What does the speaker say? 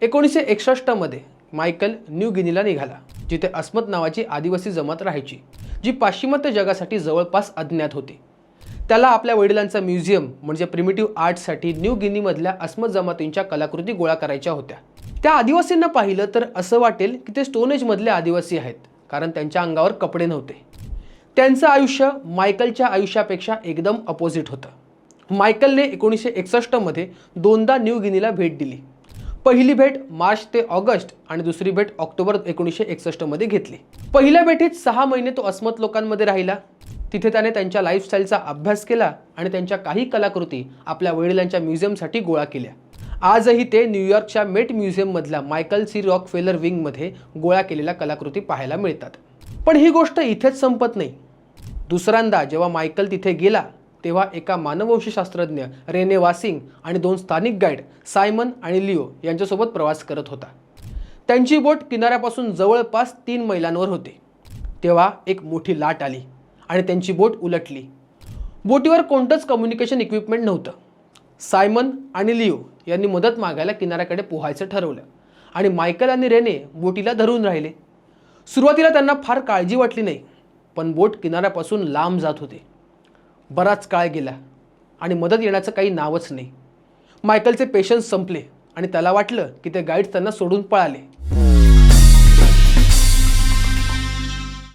1961 मध्ये Michael new गिनीला निघाला, जिथे अस्मत नावाची आदिवासी जमात राहायची, जी पाश्चिमात्य जगासाठी जवळपास अज्ञात होती. त्याला आपल्या वडिलांचा म्युझियम म्हणजे प्रिमिटिव्ह आर्टसाठी न्यू गिनीमधल्या अस्मत जमातींच्या कलाकृती गोळा करायच्या होत्या. त्या आदिवासींना पाहिलं तर असं वाटेल की ते स्टोन एज मधले आदिवासी आहेत, कारण त्यांच्या अंगावर कपडे नव्हते. त्यांचं आयुष्य मायकलच्या आयुष्यापेक्षा एकदम अपोजिट होतं. मायकलने 1961 मध्ये दोनदा न्यू गिनीला भेट दिली. पहिली भेट मार्च ते ऑगस्ट आणि दुसरी भेट ऑक्टोबर 1961 मध्ये घेतली. पहिल्या भेटीत 6 महिने तो अस्मत लोकांमध्ये राहिला. तिथे त्याने त्यांच्या लाईफस्टाईलचा अभ्यास केला आणि त्यांच्या काही कलाकृती आपल्या वडिलांच्या म्युझियमसाठी गोळा केल्या. आजही ते न्यूयॉर्कच्या मेट म्युझियममधल्या मायकल सी रॉकफेलर विंगमध्ये गोळा केलेल्या कलाकृती पाहायला मिळतात. पण ही गोष्ट इथेच संपत नाही. दुसऱ्यांदा जेव्हा मायकल तिथे गेला तेव्हा एका मानववंशशास्त्रज्ञ रेने वासिंग आणि 2 स्थानिक गाईड सायमन आणि लिओ यांच्यासोबत प्रवास करत होता. त्यांची बोट किनाऱ्यापासून जवळपास 3 मैलांवर होती. तेव्हा एक मोठी लाट आली आणि त्यांची बोट उलटली. बोटीवर कोणतंच कम्युनिकेशन इक्विपमेंट नव्हतं. सायमन आणि लिओ यांनी मदत मागायला किनाऱ्याकडे पोहायचं ठरवलं आणि मायकल आणि रेने बोटीला धरून राहिले. सुरुवातीला त्यांना फार काळजी वाटली नाही, पण बोट किनाऱ्यापासून लांब जात होते. बराच काळ गेला आणि मदत येण्याचं काही नावच नाही. मायकलचे पेशन्स संपले आणि त्याला वाटलं की ते गाईड्स त्यांना सोडून पळाले.